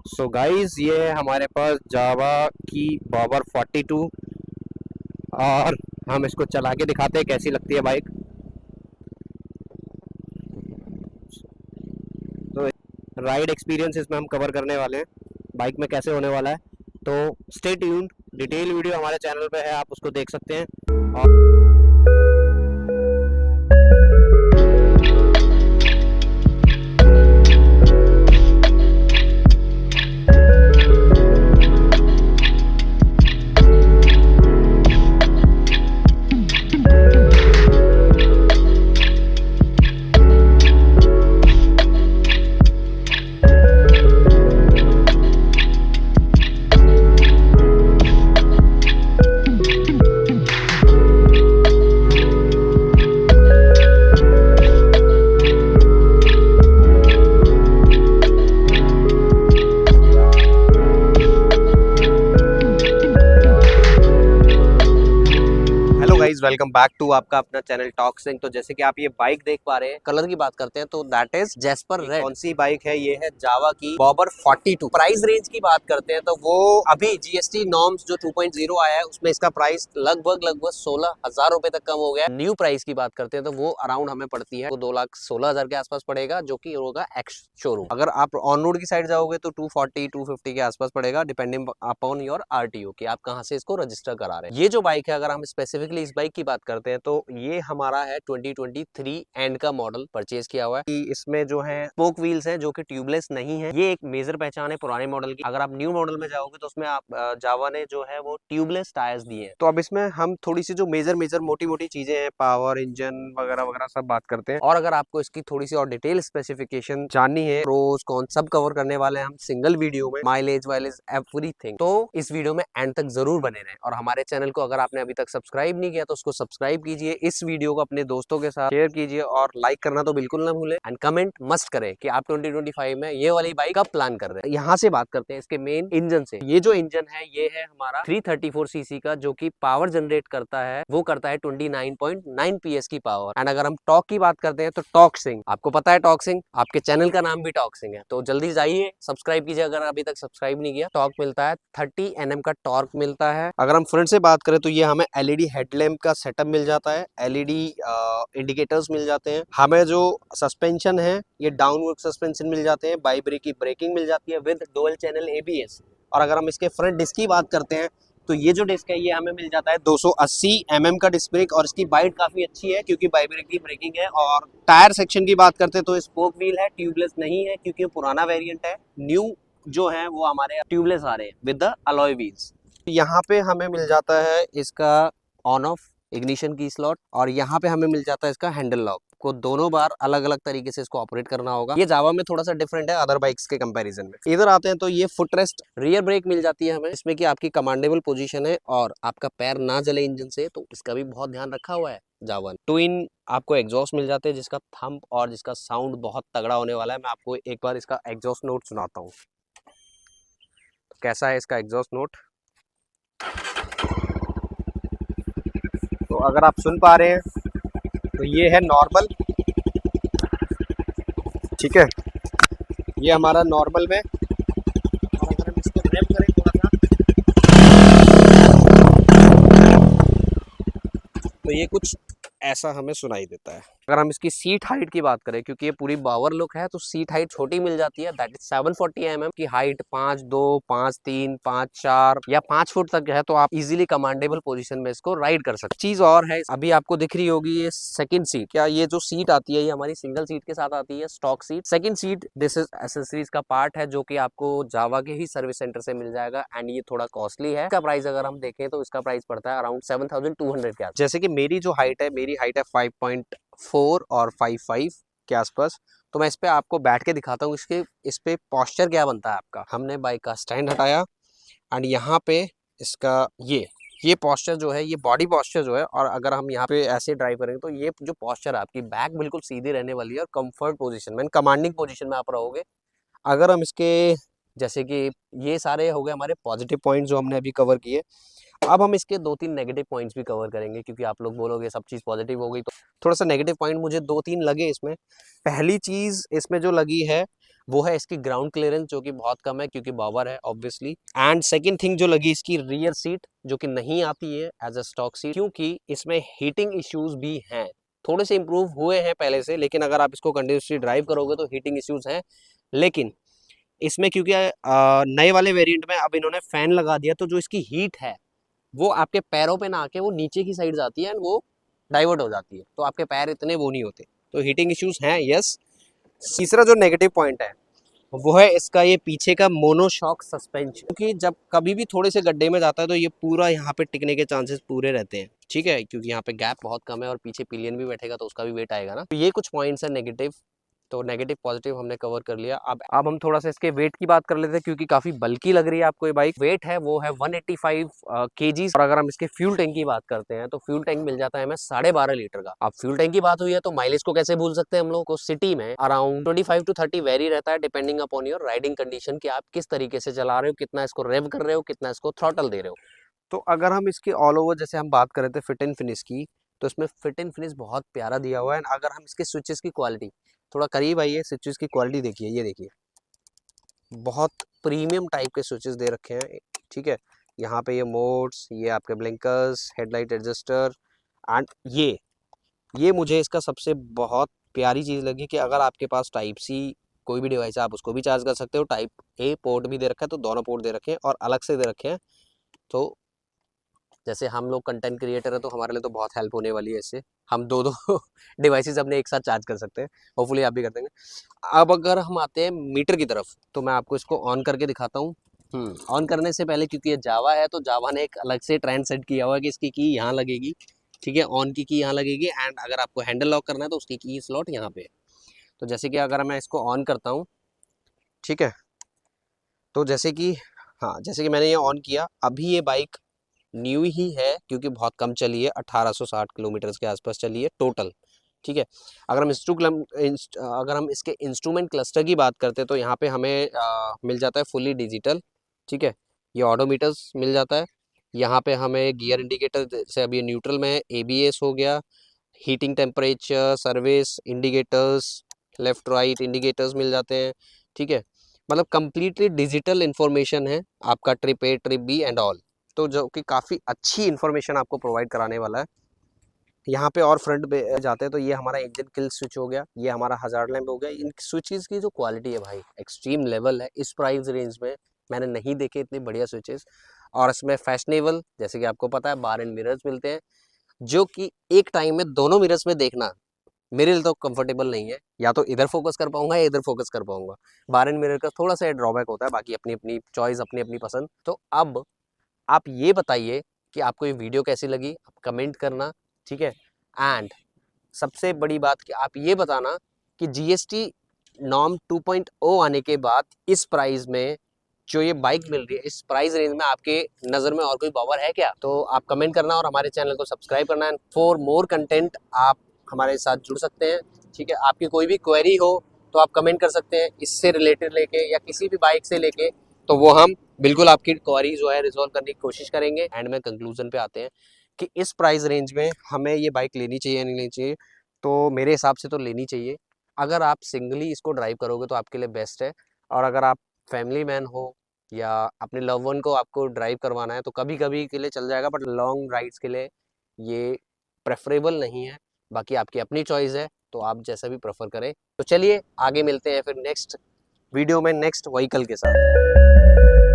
So guys, ये है हमारे पास जावा की बॉबर 42 और हम इसको चला के दिखाते हैं कैसी लगती है बाइक। तो राइड एक्सपीरियंस इसमें हम कवर करने वाले हैं, बाइक में कैसे होने वाला है। तो स्टे ट्यून्ड, डिटेल वीडियो हमारे चैनल पे है, आप उसको देख सकते हैं। और गाइस, वेलकम बैक टू आपका अपना चैनल टॉक सिंह। तो जैसे कि आप ये बाइक देख पा रहे हैं, कलर की बात करते हैं तो दैट इज जैस्पर रेड। कौन सी बाइक है? ये है जावा की बॉबर 42। प्राइस रेंज की बात करते हैं तो वो अभी जीएसटी नॉर्म्स जो 2.0 आया है उसमें इसका प्राइस लगभग 16,000 रुपए तक कम हो गया। न्यू प्राइस की बात करते हैं तो वो अराउंड हमें पड़ती है, वो 2,16,000 के आसपास पड़ेगा, जो की होगा एक्स शोरूम। अगर आप ऑन रोड की साइड जाओगे तो 240 250 के आसपास पड़ेगा, डिपेंडिंग अपॉन योर आरटीओ कि आप कहाँ से इसको रजिस्टर करा रहे हैं। ये जो बाइक है, अगर हम स्पेसिफिकली इस बाइक की बात करते हैं तो ये हमारा है 2023 एंड का मॉडल परचेज किया हुआ है। कि इसमें जो है स्पोक व्हील्स हैं जो कि ट्यूबलेस नहीं है। ये एक मेजर पहचान है पुराने मॉडल की। अगर आप न्यू मॉडल में जाओगे तो उसमें आप जावा ने जो है वो ट्यूबलेस टायर्स दिए हैं। तो अब इसमें हम थोड़ी सी जो मेजर मेजर मोटी मोटी चीजें हैं, पावर, इंजन वगैरह वगैरह सब बात करते हैं। और अगर आपको इसकी थोड़ी सी और डिटेल स्पेसिफिकेशन जाननी है, प्रोस कॉन सब कवर करने वाले हैं हम सिंगल वीडियो में, माइलेज वाइलेज एवरीथिंग। तो इस वीडियो में एंड तक जरूर बने रहें। और हमारे चैनल को अगर आपने अभी तक सब्सक्राइब नहीं किया तो उसको सब्सक्राइब कीजिए, इस वीडियो को अपने दोस्तों के साथ शेयर कीजिए और लाइक करना तो बिल्कुल ना भूलें। एंड कमेंट मस्ट करें कि आप 2025 में ये वाली बाइक कब प्लान कर रहे हैं। यहाँ से बात करते हैं इसके मेन इंजन से। ये जो इंजन है ये है हमारा 334 सीसी का, जो कि पावर जनरेट करता है, वो करता है 29.9 पीएस की पावर। एंड अगर हम टॉर्क की बात करते हैं तो टॉर्क सिंह, आपको पता है टॉर्क सिंह, आपके चैनल का नाम भी टॉर्क सिंह है, तो जल्दी जाइए सब्सक्राइब कीजिए अगर अभी तक सब्सक्राइब नहीं किया। टॉर्क मिलता है 30 एनएम का टॉर्क मिलता है। अगर हम फ्रंट से बात करें तो ये हमें एलईडी हेडलैम्प का सेटअप मिल जाता है, एलईडी इंडिकेटर्स मिल जाते हैं। हमें जो सस्पेंशन है ये डाउनवर्ड सस्पेंशन मिल जाते हैं, बाइब्रेक की ब्रेकिंग मिल जाती है विद डुअल चैनल एबीएस। और अगर हम इसके फ्रंट डिस्क की बात करते हैं तो ये जो डिस्क है ये हमें मिल जाता है 280 mm का डिस्क ब्रेक, और इसकी बाइट काफी अच्छी है क्योंकि बाइब्रेक की ब्रेकिंग है। और टायर सेक्शन की बात करते हैं तो स्पोक व्हील है, ट्यूबलेस नहीं है क्योंकि पुराना वेरिएंट है। न्यू जो है वो हमारे ट्यूबलेस आ रहे हैं विद द अलॉय व्हील्स। यहाँ पे हमें मिल जाता है इसका ऑन ऑफ इग्निशन की स्लॉट, और यहाँ पे हमें मिल जाता है इसका हैंडल लॉक। को दोनों बार अलग अलग तरीके से इसको ऑपरेट करना होगा। ये जावा में थोड़ा सा डिफरेंट है अदर बाइक्स के कंपैरिजन में। इधर आते हैं तो ये फुट रेस्ट रियर ब्रेक मिल जाती है हमें, इसमें कि आपकी कमांडेबल पोजीशन है और आपका पैर ना जले इंजन से, तो इसका भी बहुत ध्यान रखा हुआ है जावा ने। ट्विन आपको एग्जॉस्ट मिल जाते हैं जिसका थंब और जिसका साउंड बहुत तगड़ा होने वाला है। मैं आपको एक बार इसका एग्जॉस्ट नोट सुनाता हूँ। तो कैसा है इसका एग्जॉस्ट नोट, तो अगर आप सुन पा रहे हैं तो ये है नॉर्मल, ठीक है, ये हमारा नॉर्मल में। और अगर हम इसको रैप करें थोड़ा सा तो ये कुछ ऐसा हमें सुनाई देता है। अगर हम इसकी सीट हाइट की बात करें, क्योंकि ये पूरी बावर लुक है तो सीट हाइट छोटी मिल जाती है, दैट इज 740 mm की हाइट। 5'2", 5'3", 5'4 या 5 फुट तक है, तो आप इजीली कमांडेबल पोजीशन में इसको राइड कर सकते। चीज और है, अभी आपको दिख रही होगी ये सेकंड सीट। क्या ये जो सीट आती है ये हमारी सिंगल सीट के साथ आती है, stock seat. Second seat this is accessories का पार्ट है जो कि आपको जावा के ही सर्विस सेंटर से मिल जाएगा। एंड ये थोड़ा कॉस्टली है। इसका प्राइस अगर हम देखें तो इसका प्राइस पड़ता है अराउंड 7,200 के आसपास। जैसे कि मेरी जो हाइट है, मेरी हाइट है 5.4 और 5'5" के आसपास, तो मैं इस पे आपको बैठ के दिखाता हूँ इसके इस पे पॉस्चर क्या बनता है आपका। हमने बाइक का स्टैंड हटाया एंड यहाँ पे इसका ये पॉस्चर जो है, ये बॉडी पॉस्चर जो है, और अगर हम यहाँ पे ऐसे ड्राइव करेंगे तो ये जो पॉस्चर है आपकी बैक बिल्कुल सीधी रहने वाली है और कंफर्ट पोजीशन में, कमांडिंग पोजीशन में आप रहोगे। अगर हम इसके जैसे कि ये सारे हो गए हमारे पॉजिटिव पॉइंट जो हमने अभी कवर किए। अब हम इसके 2-3 नेगेटिव पॉइंट्स भी कवर करेंगे, क्योंकि आप लोग बोलोगे सब चीज़ पॉजिटिव हो गई, तो थोड़ा सा नेगेटिव पॉइंट मुझे 2-3 लगे इसमें। पहली चीज़ इसमें जो लगी है, वो है इसकी ग्राउंड क्लियरेंस जो कि बहुत कम है क्योंकि बॉबर है ऑब्वियसली। एंड सेकंड थिंग जो लगी इसकी रियर सीट जो कि नहीं आती है एज अ स्टॉक सीट, क्योंकि इसमें हीटिंग इश्यूज भी हैं। थोड़े से इंप्रूव हुए हैं पहले से, लेकिन अगर आप इसको कंटिन्यूसली ड्राइव करोगे तो हीटिंग इश्यूज हैं। लेकिन इसमें क्योंकि नए वाले वेरिएंट में अब इन्होंने फैन लगा दिया, तो जो इसकी हीट है वो आपके पैरों पे ना आके वो नीचे की साइड जाती है एंड वो डाइवर्ट हो जाती है, तो आपके पैर इतने वो नहीं होते। तो हीटिंग इश्यूज हैं, यस। तीसरा जो नेगेटिव पॉइंट है वो है इसका ये पीछे का मोनोशॉक सस्पेंशन, क्योंकि जब कभी भी थोड़े से गड्ढे में जाता है तो ये पूरा यहाँ पे टिकने के चांसेस पूरे रहते हैं, ठीक है, क्योंकि यहाँ पे गैप बहुत कम है और पीछे पिलियन भी बैठेगा तो उसका भी वेट आएगा ना। तो ये कुछ पॉइंट्स है नेगेटिव। तो नेगेटिव पॉजिटिव हमने कवर कर लिया। अब हम थोड़ा सा इसके वेट की बात कर लेते हैं, क्योंकि काफी बल्की लग रही है आपको ये बाइक। वेट है वो है 185 kg। और अगर हम इसके फ्यूल टैंक की बात करते हैं तो फ्यूल टैंक मिल जाता है हमें 12.5 लीटर का। अब फ्यूल टैंक की बात हुई है तो माइलेज को कैसे भूल सकते हैं हम लोग को। सिटी में अराउंड 25 to 30 वेरी रहता है depending upon your riding condition, कि आप किस तरीके से चला रहे हो, कितना इसको रेव कर रहे हो, कितना इसको थ्रॉटल दे रहे हो। तो अगर हम इसकी ऑल ओवर जैसे हम बात कर रहे थे फिट एंड फिनिश की, तो इसमें फिट एंड फिनिश बहुत प्यारा दिया हुआ है। अगर हम इसके स्विचेस की क्वालिटी, थोड़ा करीब आइए, स्विचेस की क्वालिटी देखिए, ये देखिए बहुत प्रीमियम टाइप के स्विचेस दे रखे हैं, ठीक है। यहाँ पे ये मोड्स, ये आपके ब्लिंकर्स, हेडलाइट एडजस्टर एंड ये मुझे इसका सबसे बहुत प्यारी चीज़ लगी कि अगर आपके पास टाइप सी कोई भी डिवाइस है आप उसको भी चार्ज कर सकते हो। टाइप ए पोर्ट भी दे रखा है, तो दोनों पोर्ट दे रखे हैं और अलग से दे रखे हैं। तो जैसे हम लोग कंटेंट क्रिएटर है तो हमारे लिए तो बहुत हेल्प होने वाली है इससे। हम दो दो डिवाइसेस अपने एक साथ चार्ज कर सकते हैं, होपफुली आप भी कर देंगे। अब अगर हम आते हैं मीटर की तरफ, तो मैं आपको इसको ऑन करके दिखाता हूँ। ऑन करने से पहले, क्योंकि ये जावा है तो जावा ने एक अलग से ट्रेंड सेट किया हुआ है कि इसकी की यहाँ लगेगी, ठीक है, ऑन की यहाँ लगेगी। एंड अगर आपको हैंडल लॉक करना है तो उसकी की स्लॉट यहाँ पे है। तो जैसे कि अगर मैं इसको ऑन करता हूँ, ठीक है, तो जैसे कि हाँ, जैसे कि मैंने ये ऑन किया, अभी ये बाइक न्यू ही है क्योंकि बहुत कम चली है, 1860 किलोमीटर के आसपास चली है टोटल, ठीक है। अगर हम अगर हम इसके इंस्ट्रूमेंट क्लस्टर की बात करते हैं तो यहाँ पे हमें मिल जाता है फुली डिजिटल, ठीक है। ये ऑडोमीटर्स मिल जाता है। यहाँ पे हमें गियर इंडिकेटर, जैसे अभी न्यूट्रल में है, ABS हो गया, heating temperature, service indicators, left right indicators मिल जाते हैं, ठीक है। मतलब कंप्लीटली डिजिटल इन्फॉर्मेशन है आपका, trip A trip B and all, तो जो कि काफ़ी अच्छी इन्फॉर्मेशन आपको प्रोवाइड कराने वाला है। यहाँ पे और फ्रंट पे जाते हैं तो ये हमारा इंजन किल स्विच हो गया, ये हमारा हजार्ड लैंप हो गया। इन स्विचेस की जो क्वालिटी है भाई एक्सट्रीम लेवल है। इस प्राइस रेंज में मैंने नहीं देखे इतने बढ़िया स्विचेस। और इसमें फैशनेबल, जैसे कि आपको पता है, बार एंड मिरर्स मिलते हैं, जो कि एक टाइम में दोनों मिरर्स में देखना मेरे लिए तो कंफर्टेबल नहीं है। या तो इधर फोकस कर पाऊंगा या इधर फोकस कर पाऊंगा। बार एंड मिरर का थोड़ा सा ड्रॉबैक होता है, बाकी अपनी अपनी चॉइस, अपनी अपनी पसंद। तो अब आप ये बताइए कि आपको ये वीडियो कैसी लगी, आप कमेंट करना, ठीक है। एंड सबसे बड़ी बात कि आप ये बताना कि GST नॉर्म 2.0 आने के बाद इस प्राइस में जो ये बाइक मिल रही है, इस प्राइस रेंज में आपके नज़र में और कोई पावर है क्या। तो आप कमेंट करना और हमारे चैनल को सब्सक्राइब करना। एंड फॉर मोर कंटेंट आप हमारे साथ जुड़ सकते हैं, ठीक है। आपकी कोई भी क्वेरी हो तो आप कमेंट कर सकते हैं, इससे रिलेटेड लेके या किसी भी बाइक से लेके, तो वो हम बिल्कुल आपकी क्वेरी जो है रिजॉल्व करने की कोशिश करेंगे। एंड में कंक्लूजन पे आते हैं कि इस प्राइस रेंज में हमें ये बाइक लेनी चाहिए या नहीं लेनी चाहिए। तो मेरे हिसाब से तो लेनी चाहिए। अगर आप सिंगली इसको ड्राइव करोगे तो आपके लिए बेस्ट है, और अगर आप फैमिली मैन हो या अपने लव वन को आपको ड्राइव करवाना है तो कभी कभी के लिए चल जाएगा, बट लॉन्ग राइड्स के लिए ये प्रेफरेबल नहीं है। बाकी आपकी अपनी चॉइस है, तो आप जैसा भी प्रेफर करें। तो चलिए आगे मिलते हैं फिर नेक्स्ट वीडियो में नेक्स्ट व्हीकल के साथ।